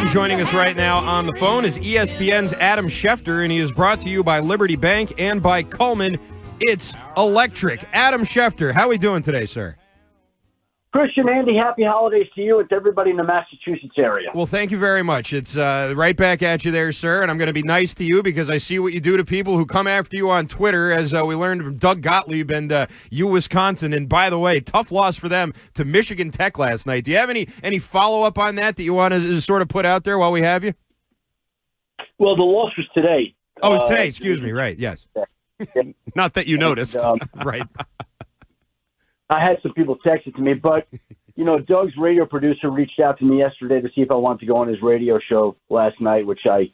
And joining us right now on the phone is ESPN's Adam Schefter, and he is brought to you by Liberty Bank and by Coleman. It's electric. Adam Schefter, how are we doing today, sir? Christian, Andy, happy holidays to you and to everybody in the Massachusetts area. Well, thank you very much. It's right back at you there, sir, and I'm going to be nice to you because I see what you do to people who come after you on Twitter, as we learned from Doug Gottlieb and Wisconsin. And by the way, tough loss for them to Michigan Tech last night. Do you have any follow-up on that you want to sort of put out there while we have you? Well, the loss was today. Oh, it's today. Excuse me. Right, yes. Not that you noticed. Right. I had some people text it to me, but, Doug's radio producer reached out to me yesterday to see if I wanted to go on his radio show last night, which I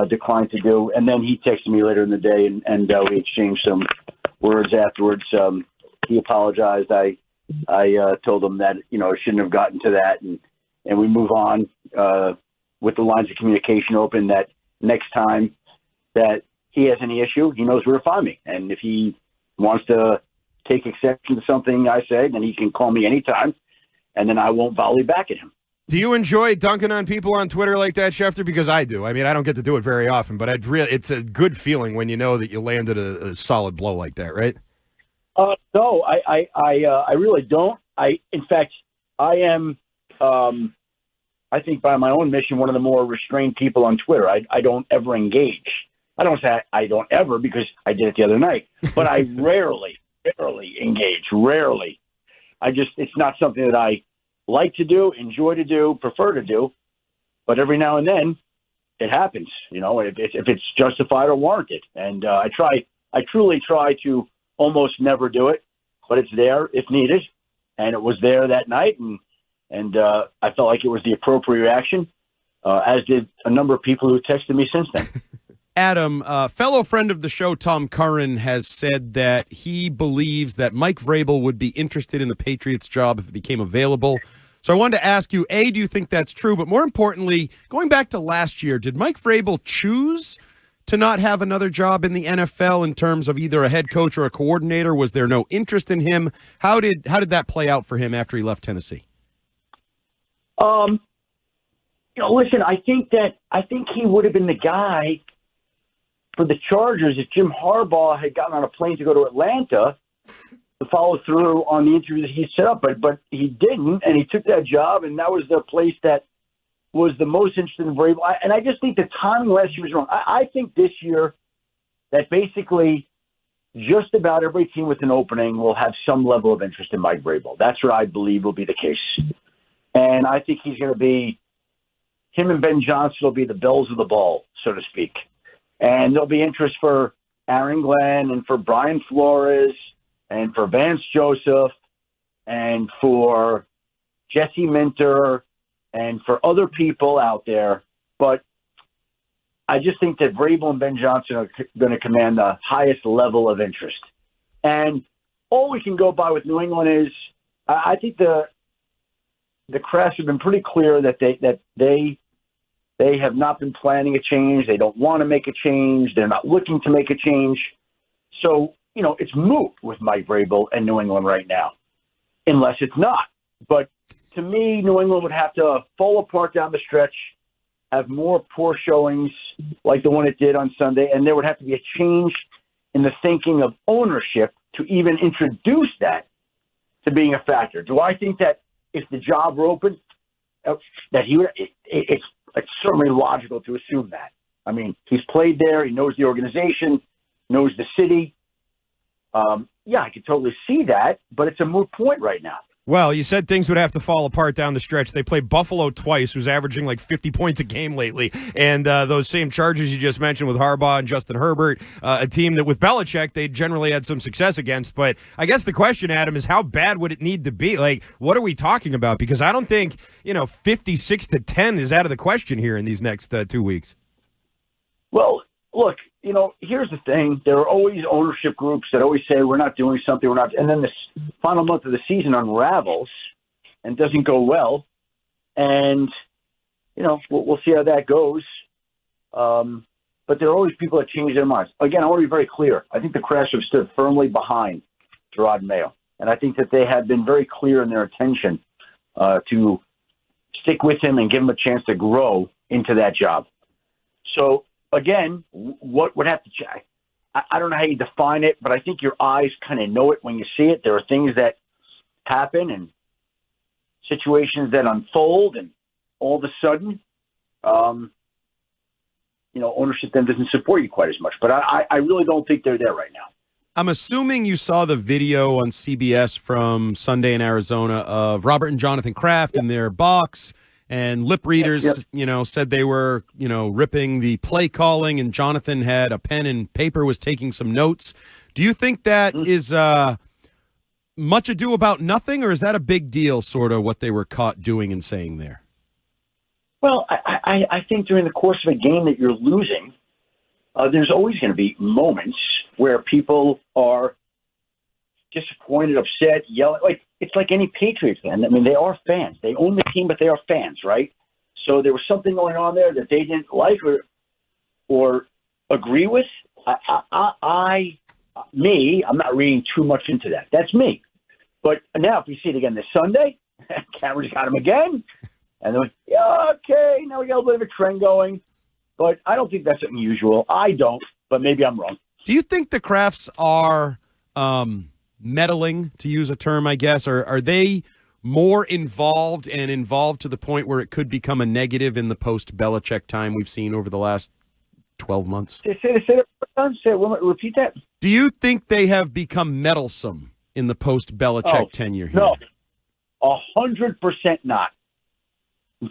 declined to do. And then he texted me later in the day, and we exchanged some words afterwards. He apologized. I told him that, I shouldn't have gotten to that, and we move on with the lines of communication open, that next time that he has any issue, he knows where to find me. And if he wants to take exception to something I say, then he can call me anytime, and then I won't volley back at him. Do you enjoy dunking on people on Twitter like that, Schefter? Because I do. I mean, I don't get to do it very often, but it's a good feeling when you know that you landed a solid blow like that, right? No, I really don't. In fact, I am, I think by my own mission, one of the more restrained people on Twitter. I don't ever engage. I don't say I don't ever, because I did it the other night, but I rarely engage. Rarely. It's not something that I like to do, enjoy to do, prefer to do. But every now and then it happens, if it's justified or warranted. And I truly try to almost never do it, but it's there if needed. And it was there that night. And I felt like it was the appropriate reaction, as did a number of people who texted me since then. Adam, fellow friend of the show, Tom Curran, has said that he believes that Mike Vrabel would be interested in the Patriots job if it became available. So I wanted to ask you, A, do you think that's true? But more importantly, going back to last year, did Mike Vrabel choose to not have another job in the NFL in terms of either a head coach or a coordinator? Was there no interest in him? How did that play out for him after he left Tennessee? Listen, I think he would have been the guy for the Chargers if Jim Harbaugh had gotten on a plane to go to Atlanta to follow through on the interview that he set up. But he didn't, and he took that job, and that was the place that was the most interested in Vrabel. And I just think the timing last year was wrong. I think this year that basically just about every team with an opening will have some level of interest in Mike Vrabel. That's what I believe will be the case. And I think he's going to be – him and Ben Johnson will be the bells of the ball, so to speak. And there'll be interest for Aaron Glenn and for Brian Flores and for Vance Joseph and for Jesse Minter and for other people out there. But I just think that Vrabel and Ben Johnson are going to command the highest level of interest. And all we can go by with New England is I think the Crafts have been pretty clear that they have not been planning a change. They don't want to make a change. They're not looking to make a change. So, it's moot with Mike Vrabel and New England right now, unless it's not. But to me, New England would have to fall apart down the stretch, have more poor showings like the one it did on Sunday, and there would have to be a change in the thinking of ownership to even introduce that to being a factor. Do I think that if the job were open, that he would? It's certainly logical to assume that. I mean, he's played there. He knows the organization, knows the city. I could totally see that, but it's a moot point right now. Well, you said things would have to fall apart down the stretch. They played Buffalo twice, who's averaging like 50 points a game lately. And those same Chargers you just mentioned with Harbaugh and Justin Herbert, a team that with Belichick they generally had some success against. But I guess the question, Adam, is how bad would it need to be? Like, what are we talking about? Because I don't think, 56-10 is out of the question here in these next 2 weeks. Well, look, here's the thing. There are always ownership groups that always say we're not doing something, we're not. And then this final month of the season unravels and doesn't go well. And, we'll see how that goes. But there are always people that change their minds. Again, I want to be very clear. I think the Crafts have stood firmly behind Jerod Mayo. And I think that they have been very clear in their intention to stick with him and give him a chance to grow into that job. So, again, what would have to check? I don't know how you define it, but I think your eyes kind of know it when you see it. There are things that happen and situations that unfold, and all of a sudden, ownership then doesn't support you quite as much. But I really don't think they're there right now. I'm assuming you saw the video on CBS from Sunday in Arizona of Robert and Jonathan Kraft in their box, and lip readers, said they were, ripping the play calling, and Jonathan had a pen and paper, was taking some notes. Do you think that is much ado about nothing, or is that a big deal, sort of what they were caught doing and saying there? Well, I think during the course of a game that you're losing, there's always going to be moments where people are disappointed, upset, yelling. It's like any Patriots fan. I mean, they are fans. They own the team, but they are fans, right? So there was something going on there that they didn't like or agree with. I'm not reading too much into that. That's me. But now if we see it again this Sunday, cameras got him again. And then, okay, now we got a little bit of a trend going. But I don't think that's unusual. I don't, but maybe I'm wrong. Do you think the Crafts are meddling, to use a term, I guess? Or are they more involved to the point where it could become a negative in the post-Belichick time we've seen over the last 12 months? Repeat that. Do you think they have become meddlesome in the post-Belichick tenure here? No, 100% not.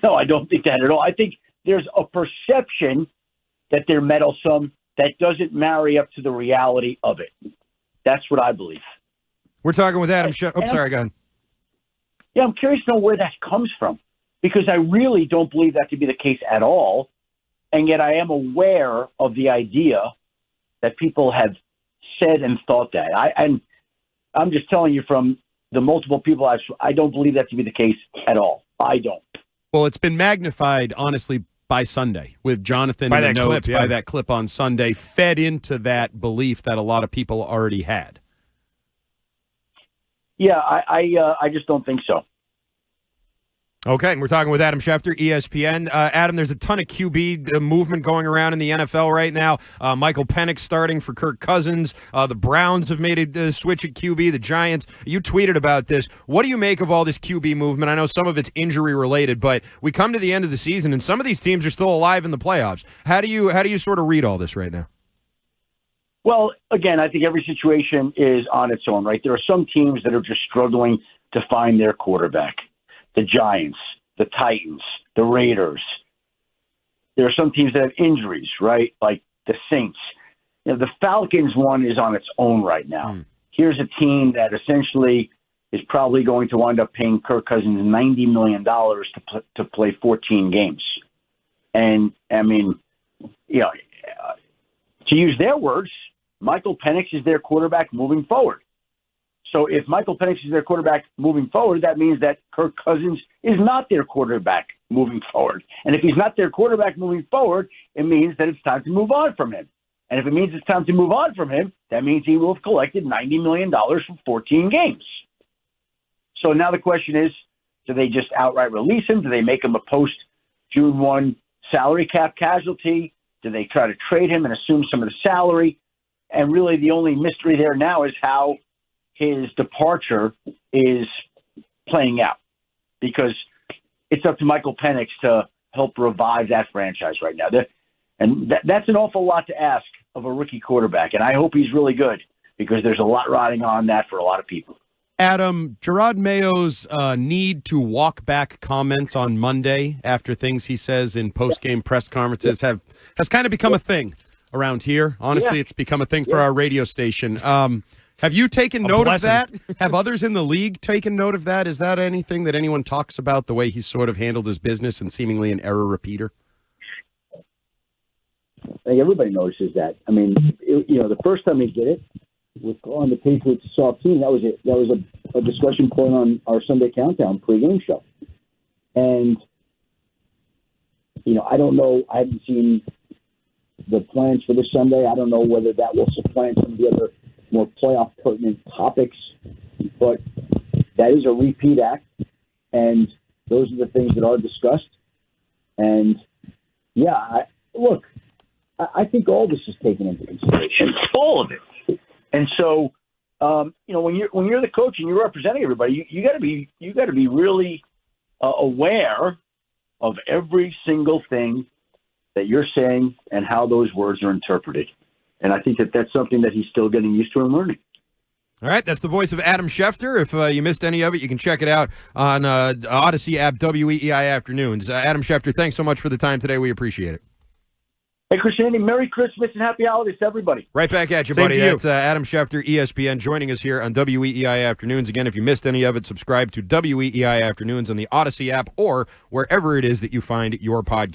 No, I don't think that at all. I think there's a perception that they're meddlesome that doesn't marry up to the reality of it. That's what I believe. We're talking with Adam Schefter. Sorry, go ahead. Yeah, I'm curious to know where that comes from, because I really don't believe that to be the case at all. And yet I am aware of the idea that people have said and thought that. I'm just telling you from the multiple people I don't believe that to be the case at all. I don't. Well, it's been magnified, honestly, by Sunday with Jonathan by and that the notes, clip, by that clip on Sunday, fed into that belief that a lot of people already had. Yeah, I just don't think so. Okay, and we're talking with Adam Schefter, ESPN. Adam, there's a ton of QB movement going around in the NFL right now. Michael Penix starting for Kirk Cousins. The Browns have made a switch at QB. The Giants. You tweeted about this. What do you make of all this QB movement? I know some of it's injury related, but we come to the end of the season, and some of these teams are still alive in the playoffs. How do you sort of read all this right now? Well, again, I think every situation is on its own, right? There are some teams that are just struggling to find their quarterback. The Giants, the Titans, the Raiders. There are some teams that have injuries, right? Like the Saints. The Falcons one is on its own right now. Here's a team that essentially is probably going to wind up paying Kirk Cousins $90 million to play 14 games. And, I mean, to use their words, Michael Penix is their quarterback moving forward. So if Michael Penix is their quarterback moving forward, that means that Kirk Cousins is not their quarterback moving forward. And if he's not their quarterback moving forward, it means that it's time to move on from him. And if it means it's time to move on from him, that means he will have collected $90 million from 14 games. So now the question is, do they just outright release him? Do they make him a post-June 1 salary cap casualty? Do they try to trade him and assume some of the salary? And really the only mystery there now is how his departure is playing out, because it's up to Michael Penix to help revive that franchise right now. And that's an awful lot to ask of a rookie quarterback, and I hope he's really good, because there's a lot riding on that for a lot of people. Adam, Jerod Mayo's need to walk back comments on Monday after things he says in post-game press conferences has kind of become a thing around here. Honestly, it's become a thing for our radio station. Have you taken note of that? Have others in the league taken note of that? Is that anything that anyone talks about, the way he's sort of handled his business and seemingly an error repeater? I think everybody notices that. I mean, the first time he did it was on the Patriots soft team. That was a discussion point on our Sunday Countdown pregame show. And, I don't know. I haven't seen the plans for this Sunday. I don't know whether that will supplant some of the other more playoff pertinent topics, but that is a repeat act. And those are the things that are discussed. And yeah, I think all this is taken into consideration, all of it. And so, when you're the coach and you're representing everybody, you got to be really aware of every single thing that you're saying and how those words are interpreted. And I think that's something that he's still getting used to and learning. All right, that's the voice of Adam Schefter. If you missed any of it, you can check it out on Odyssey app, WEEI Afternoons. Adam Schefter, thanks so much for the time today. We appreciate it. Hey, Chris Andy, Merry Christmas and Happy Holidays to everybody. Right back at you, Same buddy. to you. That's Adam Schefter, ESPN, joining us here on WEEI Afternoons. Again, if you missed any of it, subscribe to WEEI Afternoons on the Odyssey app or wherever it is that you find your podcast.